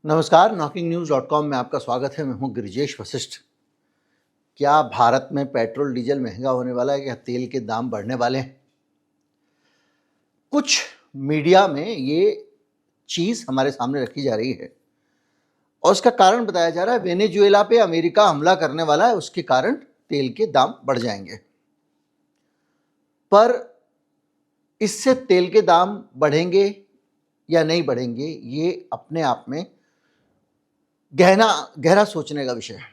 नमस्कार, knocking-news.com में आपका स्वागत है। मैं हूं गिरिजेश वशिष्ठ। क्या भारत में पेट्रोल डीजल महंगा होने वाला है? क्या तेल के दाम बढ़ने वाले हैं? कुछ मीडिया में ये चीज़ हमारे सामने रखी जा रही है और उसका कारण बताया जा रहा है वेनेजुएला पे अमेरिका हमला करने वाला है, उसके कारण तेल के दाम बढ़ जाएंगे। पर इससे तेल के दाम बढ़ेंगे या नहीं बढ़ेंगे, ये अपने आप में गहरा सोचने का विषय है।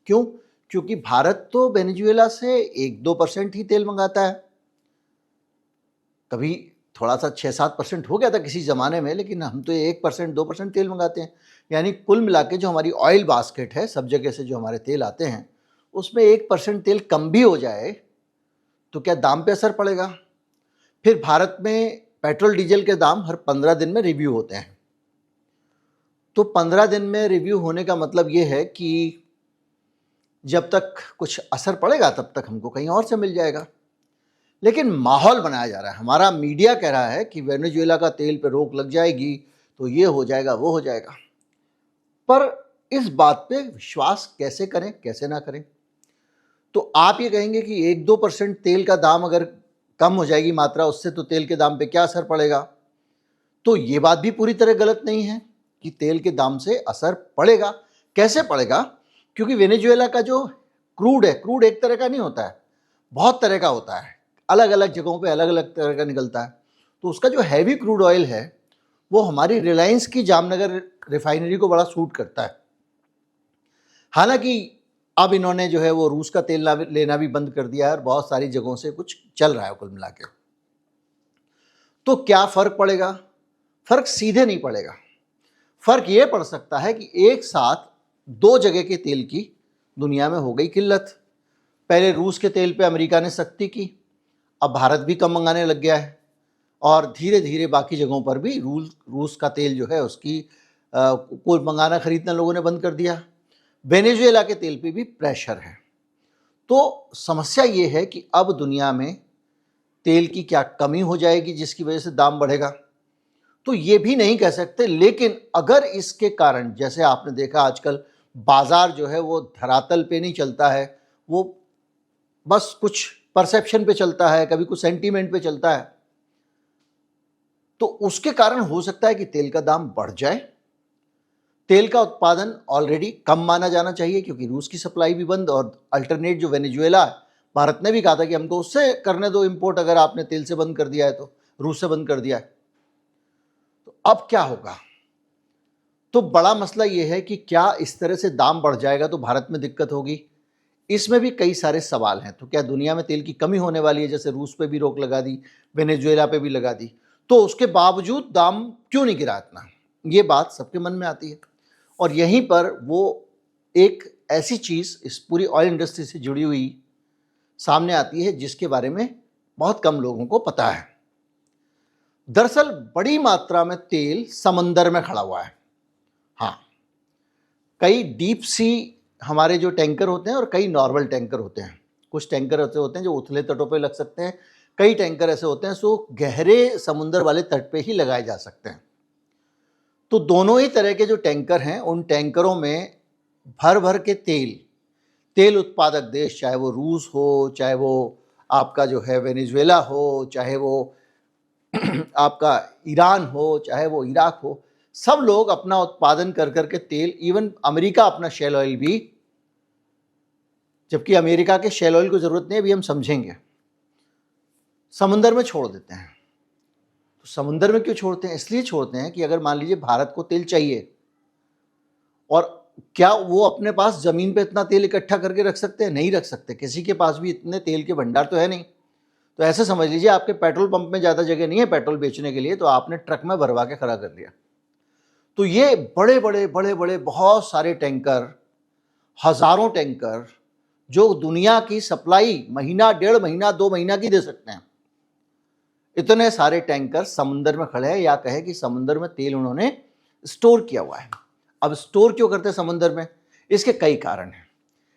क्यों? क्योंकि भारत तो वेनेजुएला से 1-2% ही तेल मंगाता है। कभी थोड़ा सा 6-7% हो गया था किसी ज़माने में, लेकिन हम तो 1% 2% तेल मंगाते हैं। यानी कुल मिला के जो हमारी ऑयल बास्केट है, सब जगह से जो हमारे तेल आते हैं, उसमें 1% तेल कम भी हो जाए तो क्या दाम पे असर पड़ेगा? फिर भारत में पेट्रोल डीजल के दाम हर 15 दिन में रिव्यू होते हैं। तो 15 दिन में रिव्यू होने का मतलब ये है कि जब तक कुछ असर पड़ेगा तब तक हमको कहीं और से मिल जाएगा। लेकिन माहौल बनाया जा रहा है, हमारा मीडिया कह रहा है कि वेनेजुएला का तेल पे रोक लग जाएगी तो ये हो जाएगा, वो हो जाएगा। पर इस बात पे विश्वास कैसे करें, कैसे ना करें? तो आप ये कहेंगे कि 1-2% तेल का दाम अगर कम हो जाएगी मात्रा, उससे तो तेल के दाम पे क्या असर पड़ेगा? तो ये बात भी पूरी तरह गलत नहीं है कि तेल के दाम से असर पड़ेगा। कैसे पड़ेगा? क्योंकि वेनेजुएला का जो क्रूड है, क्रूड एक तरह का नहीं होता है, बहुत तरह का होता है, अलग अलग जगहों पे अलग अलग तरह का निकलता है। तो उसका जो हैवी क्रूड ऑयल है वो हमारी रिलायंस की जामनगर रिफाइनरी को बड़ा सूट करता है। हालांकि अब इन्होंने जो है वो रूस का तेल लेना भी बंद कर दिया है और बहुत सारी जगहों से कुछ चल रहा है कुल मिला के। तो क्या फ़र्क पड़ेगा? फ़र्क सीधे नहीं पड़ेगा। फ़र्क ये पड़ सकता है कि एक साथ दो जगह के तेल की दुनिया में हो गई किल्लत। पहले रूस के तेल पे अमेरिका ने सख्ती की, अब भारत भी कम मंगाने लग गया है और धीरे धीरे बाकी जगहों पर भी रूस का तेल जो है उसकी को मंगाना खरीदना लोगों ने बंद कर दिया। वेनेजुएला के तेल पे भी प्रेशर है। तो समस्या ये है कि अब दुनिया में तेल की क्या कमी हो जाएगी जिसकी वजह से दाम बढ़ेगा? तो ये भी नहीं कह सकते। लेकिन अगर इसके कारण, जैसे आपने देखा आजकल बाजार जो है वो धरातल पे नहीं चलता है, वो बस कुछ परसेप्शन पे चलता है, कभी कुछ सेंटीमेंट पे चलता है, तो उसके कारण हो सकता है कि तेल का दाम बढ़ जाए। तेल का उत्पादन ऑलरेडी कम माना जाना चाहिए क्योंकि रूस की सप्लाई भी बंद और अल्टरनेट जो वेनेजुएला है, भारत ने भी कहा था कि हमको उससे करने दो इंपोर्ट, अगर आपने तेल से बंद कर दिया है तो, रूस से बंद कर दिया है। तो अब क्या होगा? तो बड़ा मसला यह है कि क्या इस तरह से दाम बढ़ जाएगा तो भारत में दिक्कत होगी? इसमें भी कई सारे सवाल हैं। तो क्या दुनिया में तेल की कमी होने वाली है? जैसे रूस पे भी रोक लगा दी, वेनेजुएला पे भी लगा दी, तो उसके बावजूद दाम क्यों नहीं गिरा इतना? ये बात सबके मन में आती है। और यहीं पर वो एक ऐसी चीज़ इस पूरी ऑयल इंडस्ट्री से जुड़ी हुई सामने आती है जिसके बारे में बहुत कम लोगों को पता है। दरअसल बड़ी मात्रा में तेल समंदर में खड़ा हुआ है। हाँ, कई डीप सी हमारे जो टैंकर होते हैं और कई नॉर्मल टैंकर होते हैं। कुछ टैंकर ऐसे होते हैं जो उथले तटों पे लग सकते हैं, कई टैंकर ऐसे होते हैं जो गहरे समुद्र वाले तट पे ही लगाए जा सकते हैं। तो दोनों ही तरह के जो टैंकर हैं, उन टैंकरों में भर भर के तेल उत्पादक देश, चाहे वो रूस हो, चाहे वो आपका जो है वेनेजुएला हो, चाहे वो आपका ईरान हो, चाहे वो इराक हो, सब लोग अपना उत्पादन कर करके तेल, इवन अमेरिका अपना शेल ऑयल भी, जबकि अमेरिका के शेल ऑयल को ज़रूरत नहीं है, अभी हम समझेंगे, समुंदर में छोड़ देते हैं। तो समुंदर में क्यों छोड़ते हैं? इसलिए छोड़ते हैं कि अगर मान लीजिए भारत को तेल चाहिए, और क्या वो अपने पास ज़मीन पे इतना तेल इकट्ठा करके रख सकते हैं? नहीं रख सकते। किसी के पास भी इतने तेल के भंडार तो है नहीं। तो ऐसे समझ लीजिए आपके पेट्रोल पंप में ज़्यादा जगह नहीं है पेट्रोल बेचने के लिए, तो आपने ट्रक में भरवा के खड़ा कर लिया। तो ये बड़े बड़े बड़े बड़े बहुत सारे टैंकर, हज़ारों टैंकर, जो दुनिया की सप्लाई महीना, 1.5 महीना, 2 महीना की दे सकते हैं, इतने सारे टैंकर समुंदर में खड़े हैं, या कहे कि समुंदर में तेल उन्होंने स्टोर किया हुआ है। अब स्टोर क्यों करते हैं समुंदर में? इसके कई कारण हैं।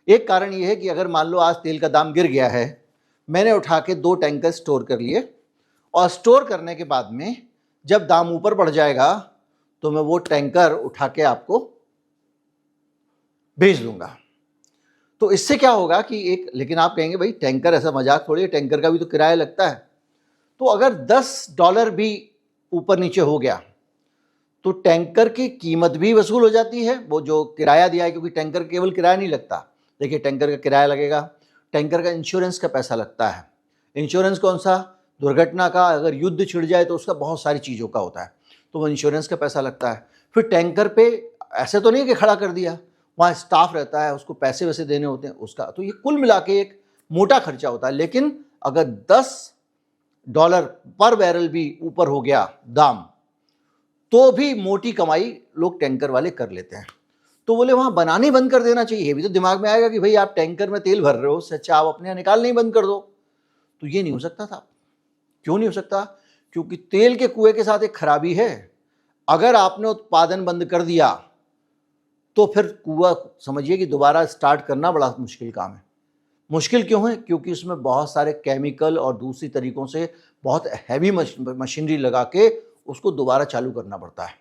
एक कारण यह है कि अगर मान लो आज तेल का दाम गिर गया है, मैंने उठा के 2 टैंकर स्टोर कर लिए, और स्टोर करने के बाद में जब दाम ऊपर बढ़ जाएगा तो मैं वो टैंकर उठा के आपको भेज दूंगा। तो इससे क्या होगा कि एक, लेकिन आप कहेंगे भाई टैंकर ऐसा मजाक थोड़ी है, टैंकर का भी तो किराया लगता है। तो अगर $10 भी ऊपर नीचे हो गया तो टैंकर की कीमत भी वसूल हो जाती है, वो जो किराया दिया है, क्योंकि टैंकर केवल किराया नहीं लगता। देखिए टैंकर का किराया लगेगा, टैंकर का इंश्योरेंस का पैसा लगता है। इंश्योरेंस कौन सा? दुर्घटना का, अगर युद्ध छिड़ जाए तो उसका बहुत सारी चीज़ों का होता है, तो वो इंश्योरेंस का पैसा लगता है। फिर टैंकर पे ऐसे तो नहीं कि खड़ा कर दिया, वहाँ स्टाफ रहता है, उसको पैसे वैसे देने होते हैं उसका, तो ये कुल मिला के एक मोटा खर्चा होता है। लेकिन अगर $10 पर बैरल भी ऊपर हो गया दाम, तो भी मोटी कमाई लोग टैंकर वाले कर लेते हैं। तो बोले वहाँ बनाने बंद कर देना चाहिए। ये भी तो दिमाग में आएगा कि भाई आप टैंकर में तेल भर रहे हो, उससे अच्छा आप अपने यहाँ निकालना ही बंद कर दो। तो ये नहीं हो सकता था। क्यों नहीं हो सकता? क्योंकि तेल के कुएं के साथ एक खराबी है, अगर आपने उत्पादन बंद कर दिया तो फिर कुआं समझिए कि दोबारा स्टार्ट करना बड़ा मुश्किल काम है। मुश्किल क्यों है? क्योंकि उसमें बहुत सारे केमिकल और दूसरी तरीकों से बहुत हैवी मशीनरी लगा के उसको दोबारा चालू करना पड़ता है,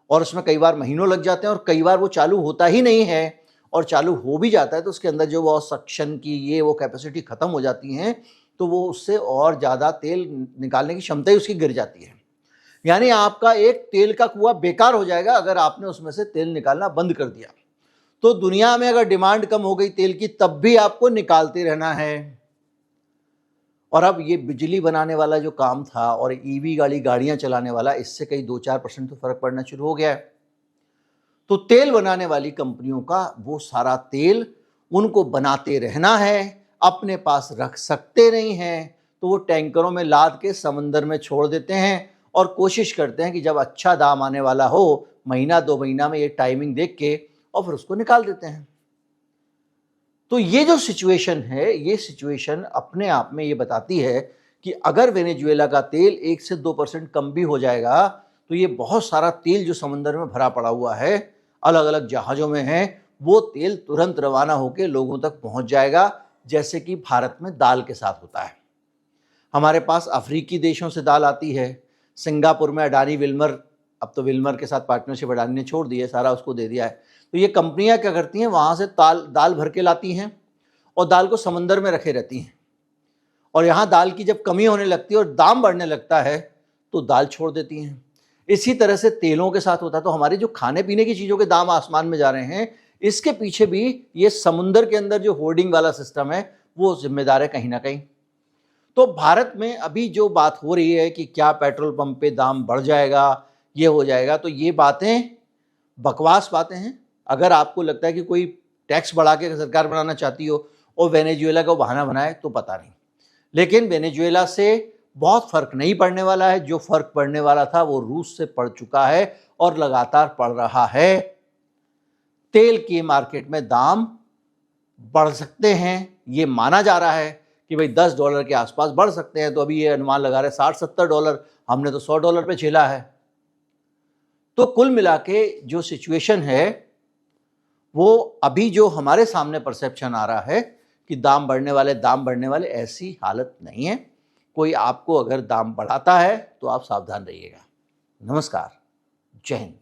और उसमें कई बार महीनों लग जाते हैं, और कई बार वो चालू होता ही नहीं है, और चालू हो भी जाता है तो उसके अंदर जो वो सक्शन की ये वो कैपेसिटी ख़त्म हो जाती है, तो वो उससे और ज़्यादा तेल निकालने की क्षमता ही उसकी गिर जाती है। यानी आपका एक तेल का कुआं बेकार हो जाएगा अगर आपने उसमें से तेल निकालना बंद कर दिया। तो दुनिया में अगर डिमांड कम हो गई तेल की, तब भी आपको निकालते रहना है। और अब ये बिजली बनाने वाला जो काम था और ईवी गाड़ियां चलाने वाला, इससे कहीं 2-4% तो फर्क पड़ना शुरू हो गया है। तो तेल बनाने वाली कंपनियों का वो सारा तेल उनको बनाते रहना है, अपने पास रख सकते नहीं हैं, तो वो टैंकरों में लाद के समंदर में छोड़ देते हैं और कोशिश करते हैं कि जब अच्छा दाम आने वाला हो, महीना 2 महीना में ये टाइमिंग देख के, और फिर उसको निकाल देते हैं। तो ये जो सिचुएशन है, ये सिचुएशन अपने आप में ये बताती है कि अगर वेनेजुएला का तेल 1 से 2% कम भी हो जाएगा, तो ये बहुत सारा तेल जो समंदर में भरा पड़ा हुआ है, अलग अलग जहाज़ों में है, वो तेल तुरंत रवाना होकर लोगों तक पहुंच जाएगा, जैसे कि भारत में दाल के साथ होता है। हमारे पास अफ्रीकी देशों से दाल आती है, सिंगापुर में अडानी विल्मर, अब तो विल्मर के साथ पार्टनरशिप अडानी ने छोड़ दी है, सारा उसको दे दिया है। तो ये कंपनियां क्या करती हैं, वहाँ से दाल भर के लाती हैं और दाल को समंदर में रखे रहती हैं, और यहाँ दाल की जब कमी होने लगती है और दाम बढ़ने लगता है तो दाल छोड़ देती हैं। इसी तरह से तेलों के साथ होता है। तो हमारी जो खाने पीने की चीज़ों के दाम आसमान में जा रहे हैं, इसके पीछे भी ये समुद्र के अंदर जो होर्डिंग वाला सिस्टम है वो जिम्मेदार है कहीं ना कहीं। तो भारत में अभी जो बात हो रही है कि क्या पेट्रोल पंप पे दाम बढ़ जाएगा, ये हो जाएगा, तो ये बातें बकवास बातें हैं। अगर आपको लगता है कि कोई टैक्स बढ़ा के सरकार बनाना चाहती हो और वेनेजुएला का बहाना बनाए तो पता नहीं, लेकिन वेनेजुएला से बहुत फर्क नहीं पड़ने वाला है। जो फर्क पड़ने वाला था वो रूस से पड़ चुका है और लगातार पड़ रहा है। तेल के मार्केट में दाम बढ़ सकते हैं, ये माना जा रहा है कि भाई $10 के आसपास बढ़ सकते हैं। तो अभी ये अनुमान लगा रहे $60-70, हमने तो $100 पे झेला है। तो कुल मिला के जो सिचुएशन है वो अभी जो हमारे सामने परसेप्शन आ रहा है कि दाम बढ़ने वाले, ऐसी हालत नहीं है। कोई आपको अगर दाम बढ़ाता है तो आप सावधान रहिएगा। नमस्कार, जय हिंद।